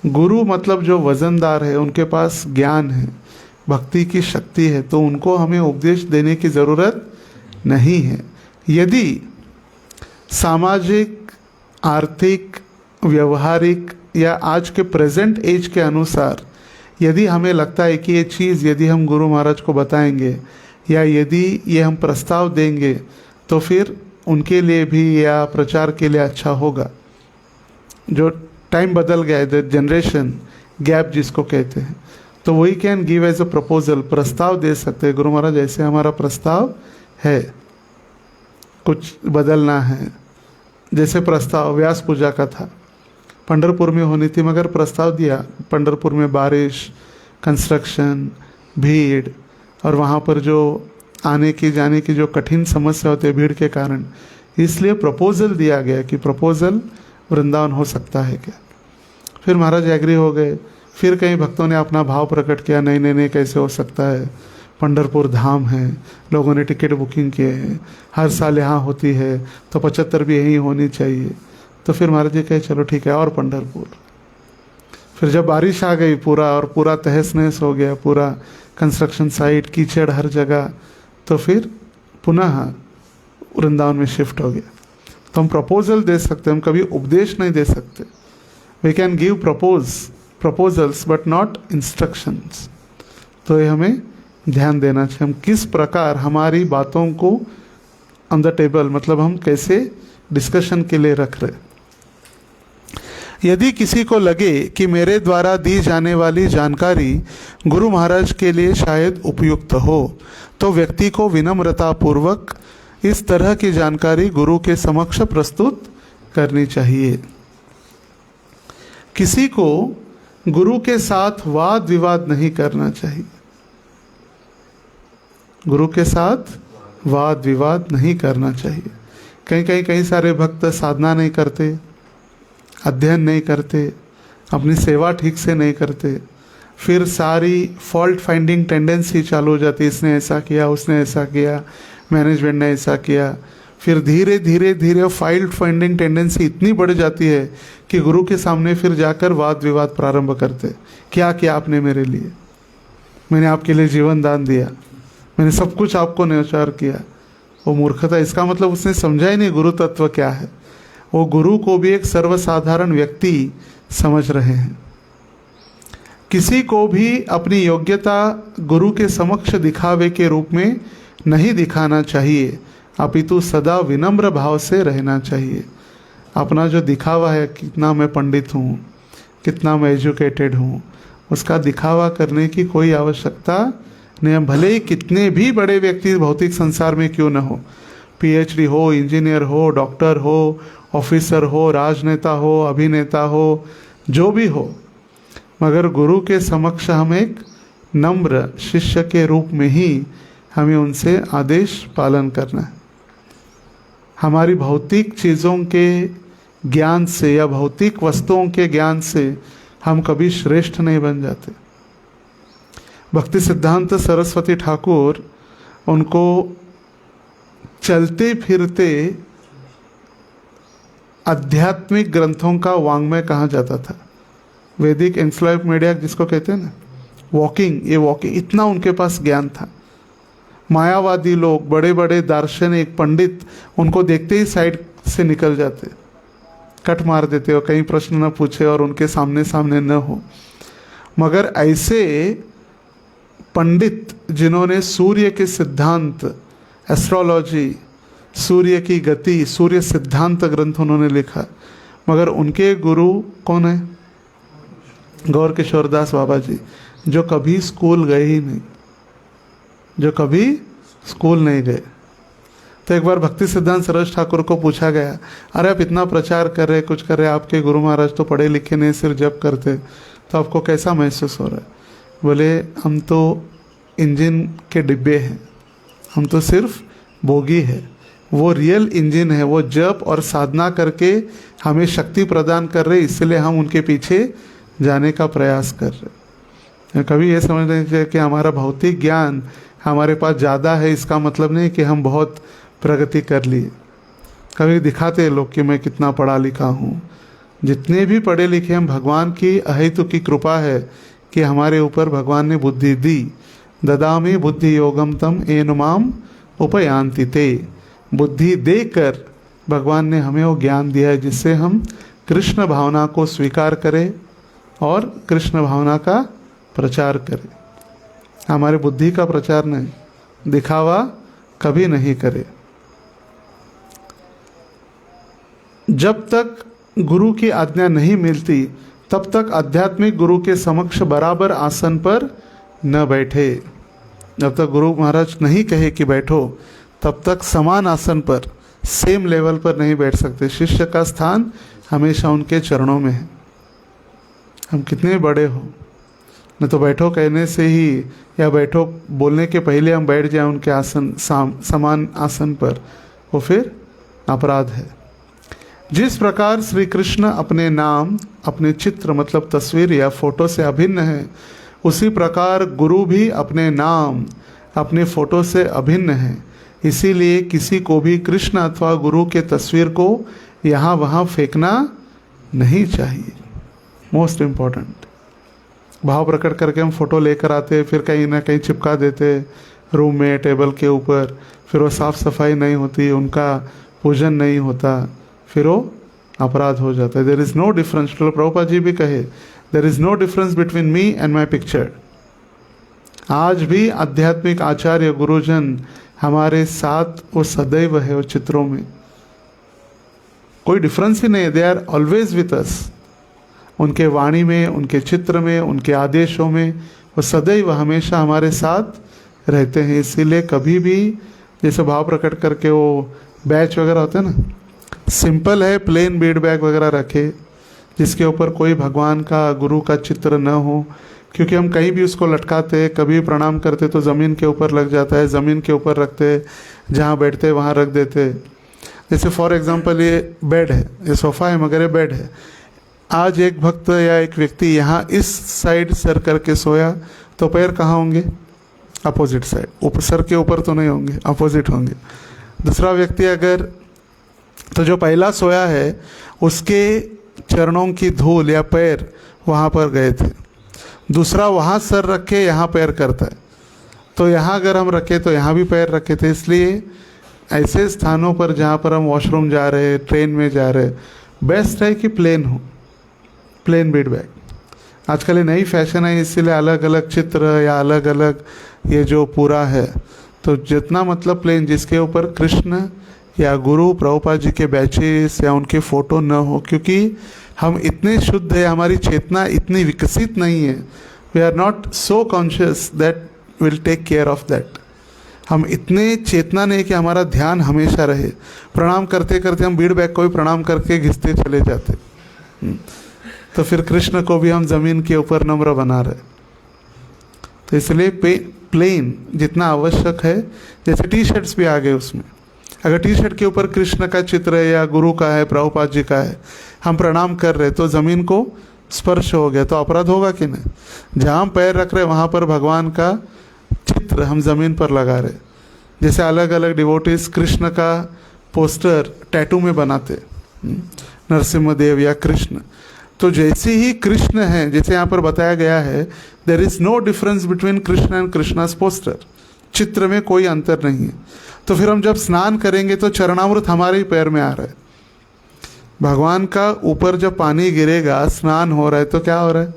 A: गुरु मतलब जो वजनदार है, उनके पास ज्ञान है, भक्ति की शक्ति है, तो उनको हमें उपदेश देने की ज़रूरत नहीं है। यदि सामाजिक, आर्थिक, व्यवहारिक या आज के प्रेजेंट एज के अनुसार यदि हमें लगता है कि ये चीज़ यदि हम गुरु महाराज को बताएंगे या यदि ये हम प्रस्ताव देंगे तो फिर उनके लिए भी या प्रचार के लिए अच्छा होगा। जो टाइम बदल गया है, जनरेशन गैप जिसको कहते हैं, तो वही can give as a proposal, प्रस्ताव दे सकते हैं। गुरु महाराज ऐसे हमारा प्रस्ताव है, कुछ बदलना है। जैसे प्रस्ताव व्यास पूजा का था, पंढरपुर में होनी थी, मगर प्रस्ताव दिया, पंढरपुर में बारिश, कंस्ट्रक्शन, भीड़, और वहाँ पर जो आने की जाने की जो कठिन समस्या होती है भीड़ के कारण, इसलिए प्रपोजल दिया गया कि प्रपोजल वृंदावन हो सकता है क्या। फिर महाराज एग्री हो गए। फिर कई भक्तों ने अपना भाव प्रकट किया, नहीं नहीं नहीं, कैसे हो सकता है, पंढरपुर धाम है, लोगों ने टिकट बुकिंग किए हैं, हर साल यहाँ होती है, तो 75 भी यहीं होनी चाहिए। तो फिर महाराज जी कहे चलो ठीक है, और पंढरपुर। फिर जब बारिश आ गई पूरा तहस नहस हो गया, पूरा कंस्ट्रक्शन साइट, कीचड़ हर जगह, तो फिर पुनः वृंदावन में शिफ्ट हो गया। तो हम प्रपोजल दे सकते हैं, हम कभी उपदेश नहीं दे सकते। We can give proposals but not instructions. तो ये हमें ध्यान देना चाहिए, हम किस प्रकार हमारी बातों को ऑन द टेबल, मतलब हम कैसे डिस्कशन के लिए रख रहे। यदि किसी को लगे कि मेरे द्वारा दी जाने वाली जानकारी गुरु महाराज के लिए शायद उपयुक्त हो, तो व्यक्ति को विनम्रतापूर्वक इस तरह की जानकारी गुरु के समक्ष प्रस्तुत करनी चाहिए। किसी को गुरु के साथ वाद विवाद नहीं करना चाहिए। गुरु के साथ वाद विवाद नहीं करना चाहिए। कई सारे भक्त साधना नहीं करते, अध्ययन नहीं करते, अपनी सेवा ठीक से नहीं करते, फिर सारी फॉल्ट फाइंडिंग टेंडेंसी चालू हो जाती है, इसने ऐसा किया, उसने ऐसा किया, मैनेजमेंट ने ऐसा किया। फिर धीरे धीरे धीरे फॉल्ट फाइंडिंग टेंडेंसी इतनी बढ़ जाती है कि गुरु के सामने फिर जाकर वाद विवाद प्रारंभ करते। क्या किया आपने मेरे लिए, मैंने आपके लिए जीवन दान दिया, मैंने सब कुछ आपको न्यौछावर किया। वो मूर्खता, इसका मतलब उसने समझा ही नहीं गुरु तत्व क्या है। वो गुरु को भी एक सर्वसाधारण व्यक्ति समझ रहे हैं। किसी को भी अपनी योग्यता गुरु के समक्ष दिखावे के रूप में नहीं दिखाना चाहिए, अपितु सदा विनम्र भाव से रहना चाहिए। अपना जो दिखावा है, कितना मैं पंडित हूँ, कितना मैं एजुकेटेड हूँ, उसका दिखावा करने की कोई आवश्यकता नहीं। भले ही कितने भी बड़े व्यक्ति भौतिक संसार में क्यों न हो, पीएचडी हो, इंजीनियर हो, डॉक्टर हो, ऑफिसर हो, राजनेता हो, अभिनेता हो, जो भी हो, मगर गुरु के समक्ष हम एक नम्र शिष्य के रूप में ही हमें उनसे आदेश पालन करना है। हमारी भौतिक चीज़ों के ज्ञान से या भौतिक वस्तुओं के ज्ञान से हम कभी श्रेष्ठ नहीं बन जाते। भक्ति सिद्धांत सरस्वती ठाकुर, उनको चलते फिरते आध्यात्मिक ग्रंथों का वांग्मय कहा जाता था। वैदिक एनसाइक्लोपीडिया जिसको कहते हैं ना, वॉकिंग, ये वॉकिंग, इतना उनके पास ज्ञान था। मायावादी लोग, बड़े बड़े दार्शनिक पंडित, उनको देखते ही साइड से निकल जाते, कट मार देते और कहीं प्रश्न न पूछे और उनके सामने सामने न हो। मगर ऐसे पंडित जिन्होंने सूर्य के सिद्धांत, एस्ट्रोलॉजी, सूर्य की गति, सूर्य सिद्धांत ग्रंथ उन्होंने लिखा, मगर उनके गुरु कौन है? गौर किशोर दास बाबा जी, जो कभी स्कूल गए ही नहीं, जो कभी स्कूल नहीं गए। तो एक बार भक्ति सिद्धांत सरोज ठाकुर को पूछा गया, अरे आप इतना प्रचार कर रहे, कुछ कर रहे, आपके गुरु महाराज तो पढ़े लिखे नहीं, सिर्फ जप करते, तो आपको कैसा महसूस हो रहा है? बोले हम तो इंजन के डिब्बे हैं, हम तो सिर्फ बोगी है, वो रियल इंजन है, वो जप और साधना करके हमें शक्ति प्रदान कर रहे, इसलिए हम उनके पीछे जाने का प्रयास कर रहे। कभी ये समझने चाहिए कि हमारा भौतिक ज्ञान हमारे पास ज़्यादा है, इसका मतलब नहीं कि हम बहुत प्रगति कर लिए। कभी दिखाते हैं लोग कि मैं कितना पढ़ा लिखा हूँ। जितने भी पढ़े लिखे हम, भगवान की अहेतु की कृपा है कि हमारे ऊपर भगवान ने बुद्धि दी। ददामि बुद्धि योगम तम येन माम उपयान्ति ते। बुद्धि देकर भगवान ने हमें वो ज्ञान दिया है जिससे हम कृष्ण भावना को स्वीकार करें और कृष्ण भावना का प्रचार करें। हमारे बुद्धि का प्रचार नहीं, दिखावा कभी नहीं करे। जब तक गुरु की आज्ञा नहीं मिलती तब तक आध्यात्मिक गुरु के समक्ष बराबर आसन पर न बैठे। जब तक गुरु महाराज नहीं कहे कि बैठो, तब तक समान आसन पर, सेम लेवल पर नहीं बैठ सकते। शिष्य का स्थान हमेशा उनके चरणों में है। हम कितने बड़े हो, न तो बैठो कहने से ही या बैठो बोलने के पहले हम बैठ जाएं उनके आसन, समान आसन पर, वो फिर अपराध है। जिस प्रकार श्री कृष्ण अपने नाम, अपने चित्र मतलब तस्वीर या फोटो से अभिन्न है, उसी प्रकार गुरु भी अपने नाम, अपने फोटो से अभिन्न है। इसीलिए किसी को भी कृष्ण अथवा गुरु के तस्वीर को यहाँ वहाँ फेंकना नहीं चाहिए। Most important. भाव प्रकट करके हम फोटो लेकर आते, फिर कहीं ना कहीं चिपका देते रूम में, टेबल के ऊपर, फिर वो साफ सफाई नहीं होती, उनका पूजन नहीं होता, फिर वो अपराध हो जाता है। There is no difference. Prabhupada ji भी कहे, there is no difference between me and my picture. आज भी आध्यात्मिक आचार्य गुरुजन हमारे साथ वो सदैव है, वो चित्रों में कोई डिफरेंस ही नहीं है। They are always with us. उनके वाणी में, उनके चित्र में, उनके आदेशों में वो सदैव हमेशा हमारे साथ रहते हैं। इसीलिए कभी भी जैसे भाव प्रकट करके वो बैच वगैरह होते हैं ना, सिंपल है, प्लेन बीड बैग वगैरह रखे जिसके ऊपर कोई भगवान का, गुरु का चित्र न हो। क्योंकि हम कहीं भी उसको लटकाते, कभी प्रणाम करते तो ज़मीन के ऊपर लग जाता है, ज़मीन के ऊपर रखते, जहाँ बैठते वहाँ रख देते। जैसे फॉर एग्जांपल ये बेड है, ये सोफ़ा है मगर ये बेड है। आज एक भक्त या एक व्यक्ति यहाँ इस साइड सर करके सोया तो पैर कहाँ होंगे? अपोजिट साइड, ऊपर सर के ऊपर तो नहीं होंगे, अपोजिट होंगे। दूसरा व्यक्ति अगर, तो जो पहला सोया है उसके चरणों की धूल या पैर वहाँ पर गए थे, दूसरा वहाँ सर रखे यहाँ पैर करता है, तो यहाँ अगर हम रखे तो यहाँ भी पैर रखे थे। इसलिए ऐसे स्थानों पर जहाँ पर हम वॉशरूम जा रहे, ट्रेन में जा रहे, बेस्ट है कि प्लेन हो, प्लेन बेड बैग। आजकल ये नई फैशन है, इसीलिए अलग अलग चित्र या अलग अलग ये जो पूरा है, तो जितना मतलब प्लेन, जिसके ऊपर कृष्ण या गुरु प्रभुपाद जी के बैचेस या उनके फ़ोटो न हो। क्योंकि हम इतने शुद्ध है, हमारी चेतना इतनी विकसित नहीं है। We are not so conscious that will take care of that. हम इतने चेतना नहीं कि हमारा ध्यान हमेशा रहे। प्रणाम करते करते हम बीड बैग को भी प्रणाम करके घिसते चले जाते, तो फिर कृष्ण को भी हम ज़मीन के ऊपर नम्र बना रहे। तो इसलिए प्लेन जितना आवश्यक है, जैसे टी शर्ट्स भी आ गए, उसमें अगर टी शर्ट के ऊपर कृष्ण का चित्र है या गुरु का है, प्रभुपाद जी का है, हम प्रणाम कर रहे तो ज़मीन को स्पर्श हो गया तो अपराध होगा कि नहीं? जहाँ हम पैर रख रहे वहाँ पर भगवान का चित्र हम ज़मीन पर लगा रहे। जैसे अलग अलग डिवोटीज कृष्ण का पोस्टर टैटू में बनाते, नरसिम्हा देव या कृष्ण, तो जैसे ही कृष्ण है, जैसे यहाँ पर बताया गया है, there is no difference between Krishna and Krishna's poster. चित्र में कोई अंतर नहीं है। तो फिर हम जब स्नान करेंगे तो चरणामृत हमारे ही पैर में आ रहा है। भगवान का ऊपर जब पानी गिरेगा, स्नान हो रहा है, तो क्या हो रहा है?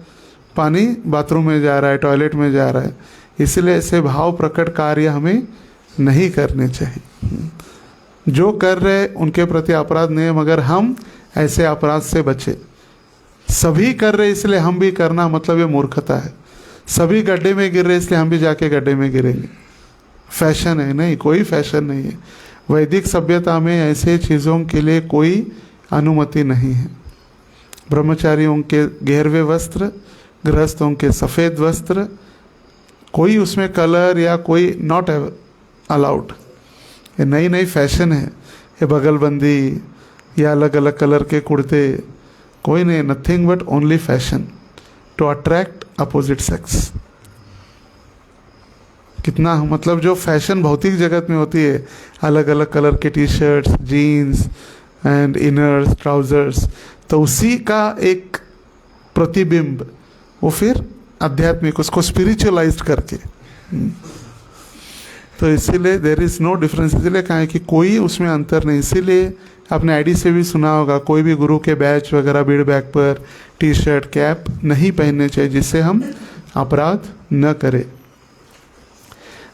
A: पानी बाथरूम में जा रहा है, टॉयलेट में जा रहा है। इसलिए ऐसे भाव प्रकट कार्य हमें नहीं करने चाहिए। जो कर रहे उनके प्रति अपराध नहीं है, मगर हम ऐसे अपराध से बचे। सभी कर रहे इसलिए हम भी करना, मतलब ये मूर्खता है। सभी गड्ढे में गिर रहे इसलिए हम भी जाके गड्ढे में गिरेंगे। फैशन है? नहीं, कोई फैशन नहीं है। वैदिक सभ्यता में ऐसे चीज़ों के लिए कोई अनुमति नहीं है। ब्रह्मचारियों के गेरवे वस्त्र, गृहस्थों के सफ़ेद वस्त्र, कोई उसमें कलर या कोई नॉट अलाउड। ये नई नई फैशन है, ये बगलबंदी या अलग अलग कलर के कुर्ते, कोई नहीं, nothing but only fashion to attract opposite sex. कितना मतलब जो फैशन भौतिक जगत में होती है, अलग अलग कलर के T shirts, jeans and inners, trousers, तो उसी का एक प्रतिबिंब वो फिर आध्यात्मिक, उसको स्पिरिचुअलाइज करके। तो इसीलिए देर इज़ नो डिफरेंस। इसीलिए कहा है कि कोई उसमें अंतर नहीं। इसीलिए आपने आईडी से भी सुना होगा, कोई भी गुरु के बैच वगैरह बीड़ बैग पर टी शर्ट, कैप नहीं पहनने चाहिए, जिससे हम अपराध न करें।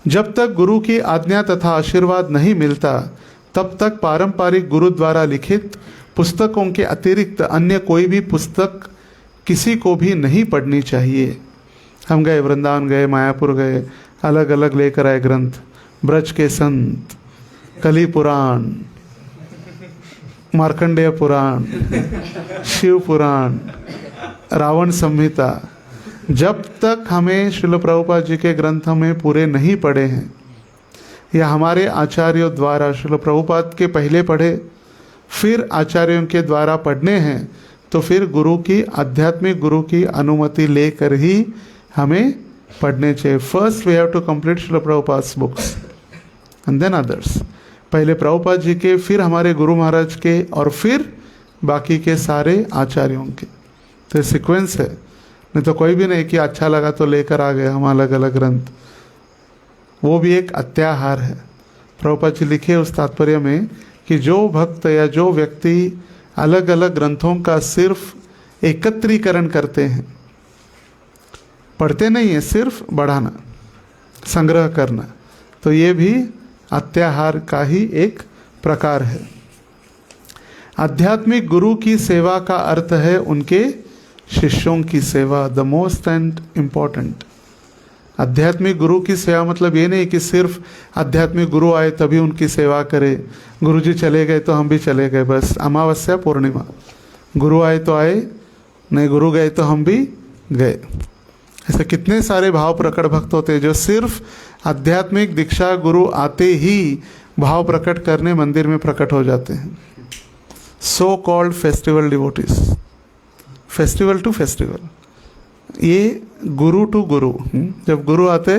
A: जब तक गुरु की आज्ञा तथा आशीर्वाद नहीं मिलता, तब तक पारंपरिक गुरु द्वारा लिखित पुस्तकों के अतिरिक्त अन्य कोई भी पुस्तक किसी को भी नहीं पढ़नी चाहिए। हम गए, वृंदावन गए, मायापुर गए, अलग अलग लेकर आए ग्रंथ, ब्रज के संत, कली पुराण, मार्कंडेय पुराण, शिव पुराण, रावण संहिता। जब तक हमें श्रील प्रभुपाद जी के ग्रंथ हमें पूरे नहीं पढ़े हैं, या हमारे आचार्यों द्वारा श्रील प्रभुपाद के पहले पढ़े फिर आचार्यों के द्वारा पढ़ने हैं, तो फिर गुरु की, आध्यात्मिक गुरु की अनुमति लेकर ही हमें पढ़ने चाहिए। First we have to complete Srila Prabhupada books and then others. पहले प्रभुपाद जी के, फिर हमारे गुरु महाराज के, और फिर बाकी के सारे आचार्यों के। तो सीक्वेंस है, नहीं तो कोई भी नहीं कि अच्छा लगा तो लेकर आ गए हम अलग अलग ग्रंथ। वो भी एक अत्याहार है। प्रभुपाद जी लिखे उस तात्पर्य में कि जो भक्त या जो व्यक्ति अलग अलग ग्रंथों का सिर्फ एकत्रीकरण करते हैं, पढ़ते नहीं है, सिर्फ बढ़ाना, संग्रह करना, तो ये भी अत्याहार का ही एक प्रकार है। आध्यात्मिक गुरु की सेवा का अर्थ है उनके शिष्यों की सेवा, द मोस्ट एंड इम्पॉर्टेंट। आध्यात्मिक गुरु की सेवा मतलब ये नहीं कि सिर्फ आध्यात्मिक गुरु आए तभी उनकी सेवा करें, गुरु जी चले गए तो हम भी चले गए, बस अमावस्या पूर्णिमा, गुरु आए तो आए, नहीं गुरु गए तो हम भी गए। ऐसे कितने सारे भाव प्रकट भक्त होते हैं जो सिर्फ आध्यात्मिक दीक्षा गुरु आते ही भाव प्रकट करने मंदिर में प्रकट हो जाते हैं। So called festival devotees, festival to festival, ये गुरु टू गुरु। जब गुरु आते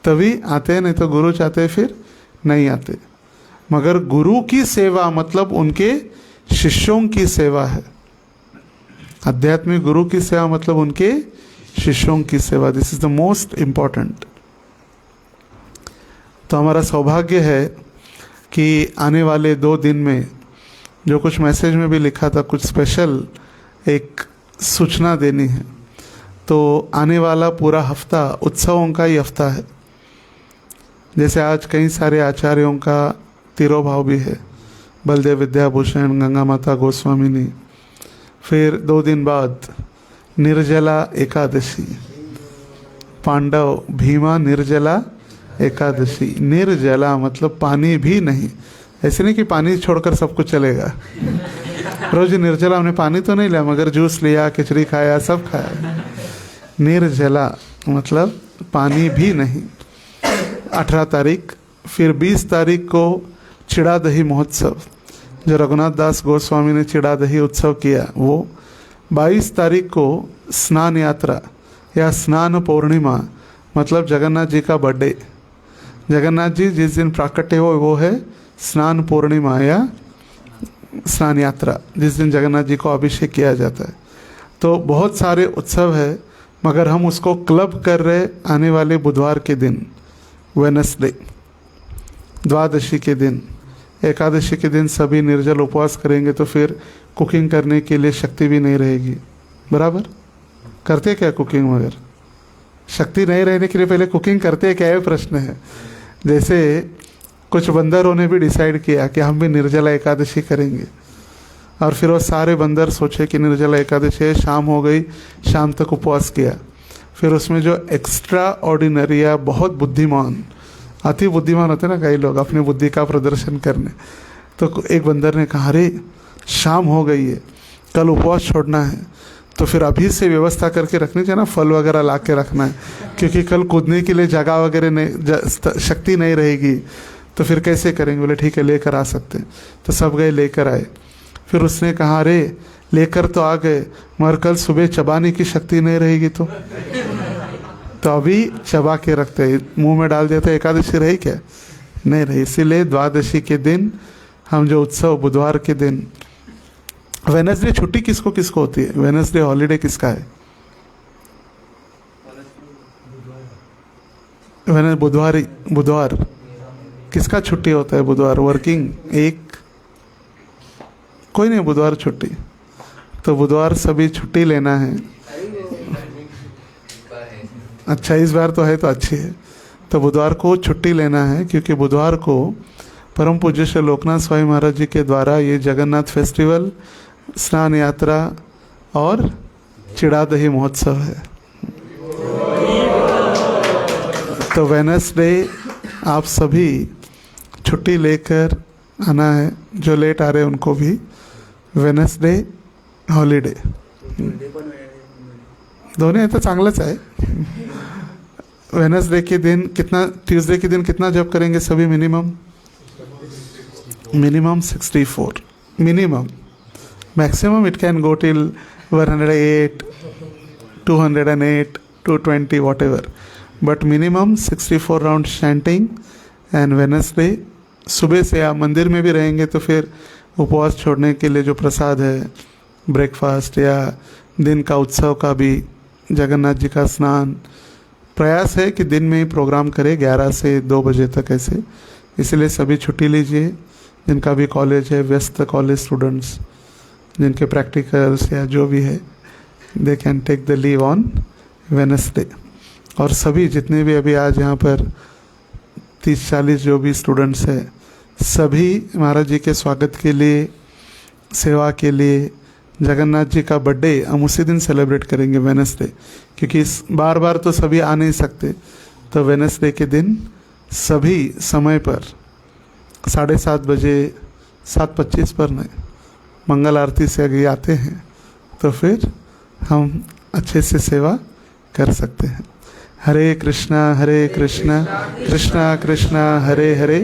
A: तभी आते, नहीं तो गुरु चाहते फिर नहीं आते। मगर गुरु की सेवा मतलब उनके शिष्यों की सेवा है। आध्यात्मिक गुरु की सेवा मतलब उनके शिष्यों की सेवा। This is the most important. तो हमारा सौभाग्य है कि आने वाले 2 दिन में, जो कुछ मैसेज में भी लिखा था, कुछ स्पेशल एक सूचना देनी है। तो आने वाला पूरा हफ्ता उत्सवों का ही हफ्ता है। जैसे आज कई सारे आचार्यों का तिरोभाव भी है, बलदेव विद्याभूषण, गंगा माता गोस्वामिनी। फिर 2 दिन बाद निर्जला एकादशी, पांडव भीमा निर्जला एकादशी। निर्जला मतलब पानी भी नहीं, ऐसे नहीं कि पानी छोड़कर सब कुछ चलेगा। रोज निर्जला, हमने पानी तो नहीं लिया मगर जूस लिया, खिचड़ी खाया, सब खाया। निर्जला मतलब पानी भी नहीं। 18 तारीख, फिर 20 तारीख को चिड़ा दही महोत्सव, जो रघुनाथ दास गोस्वामी ने चिड़ा दही उत्सव किया वो। 22 तारीख को स्नान यात्रा या स्नान पूर्णिमा मतलब जगन्नाथ जी का बर्थडे। जगन्नाथ जी जिस दिन प्राकट्य हो वो है स्नान पूर्णिमा या स्नान यात्रा, जिस दिन जगन्नाथ जी को अभिषेक किया जाता है। तो बहुत सारे उत्सव है, मगर हम उसको क्लब कर रहे आने वाले बुधवार के दिन, वेनसडे, द्वादशी के दिन। एकादशी के दिन सभी निर्जल उपवास करेंगे तो फिर कुकिंग करने के लिए शक्ति भी नहीं रहेगी। बराबर करते क्या कुकिंग? मगर शक्ति नहीं रहने के लिए पहले कुकिंग करते क्या, ये प्रश्न है। जैसे कुछ बंदरों ने भी डिसाइड किया कि हम भी निर्जला एकादशी करेंगे, और फिर वो सारे बंदर सोचे कि निर्जला एकादशी है, शाम हो गई, शाम तक उपवास किया। फिर उसमें जो एक्स्ट्रा ऑर्डिनरी या बहुत बुद्धिमान, अति बुद्धिमान होते ना कई लोग अपनी बुद्धि का प्रदर्शन करने, तो एक बंदर ने कहा अरे शाम हो गई है, कल उपवास छोड़ना है, तो फिर अभी से व्यवस्था करके रखनी चाहिए ना, फल वगैरह ला के रखना है, क्योंकि कल कूदने के लिए जगह वगैरह नहीं, शक्ति नहीं रहेगी, तो फिर कैसे करेंगे? बोले ठीक है लेकर आ सकते हैं। तो सब गए लेकर आए। फिर उसने कहा अरे लेकर तो आ गए, मगर कल सुबह चबाने की शक्ति नहीं रहेगी तो अभी चबा के रखते, मुंह में डाल दिया तो एकादशी रही क्या? नहीं रही। इसीलिए द्वादशी के दिन हम जो उत्सव, बुधवार के दिन, वेनसडे छुट्टी किसको किसको होती है? वेनसडे हॉलीडे किसका है? बुधवार किसका छुट्टी होता है? बुधवार वर्किंग एक, कोई नहीं बुधवार छुट्टी, तो बुधवार सभी छुट्टी लेना है। अच्छा इस बार तो है, तो अच्छी है। तो बुधवार को छुट्टी लेना है, क्योंकि बुधवार को परम पूज्य श्री लोकनाथ स्वामी महाराज जी के द्वारा ये जगन्नाथ फेस्टिवल, स्नान यात्रा और चिड़ा दही महोत्सव है। तो वेनसडे आप सभी छुट्टी लेकर आना है, जो लेट आ रहे हैं उनको भी वेनसडे हॉलीडे। दोनों है तो चांगलंच है। वेनसडे के दिन कितना, ट्यूसडे के दिन कितना जप करेंगे सभी? Minimum 64, minimum. Maximum it can go till 108, 208, 220, whatever, but minimum 64 round chanting। And Wednesday सुबह से आप मंदिर में भी रहेंगे तो फिर उपवास छोड़ने के लिए जो प्रसाद है, ब्रेकफास्ट या दिन का उत्सव का भी, जगन्नाथ जी का स्नान, प्रयास है कि दिन में ही प्रोग्राम करें 11 से 2 बजे तक ऐसे। इसलिए सभी छुट्टी लीजिए, जिनका भी कॉलेज है, व्यस्त कॉलेज स्टूडेंट्स, जिनके प्रैक्टिकल्स या जो भी है, they can take the leave on Wednesday. और सभी जितने भी अभी आज यहाँ पर 30-40 जो भी स्टूडेंट्स हैं, सभी महाराज जी के स्वागत के लिए, सेवा के लिए, जगन्नाथ जी का बर्थडे हम उसी दिन सेलिब्रेट करेंगे वेनसडे, क्योंकि इस बार बार तो सभी आ नहीं सकते। तो वेनसडे के दिन सभी समय पर 7:30 बजे, 7:25 पर नहीं, मंगल आरती से आगे आते हैं तो फिर हम अच्छे से सेवा कर सकते हैं। हरे कृष्णा कृष्णा कृष्णा हरे हरे,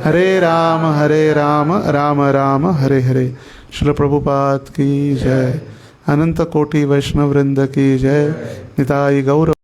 A: हरे राम राम राम हरे हरे। श्रील प्रभुपाद की जय। अनंत कोटि वैष्णव वृंद की जय। निताई गौर।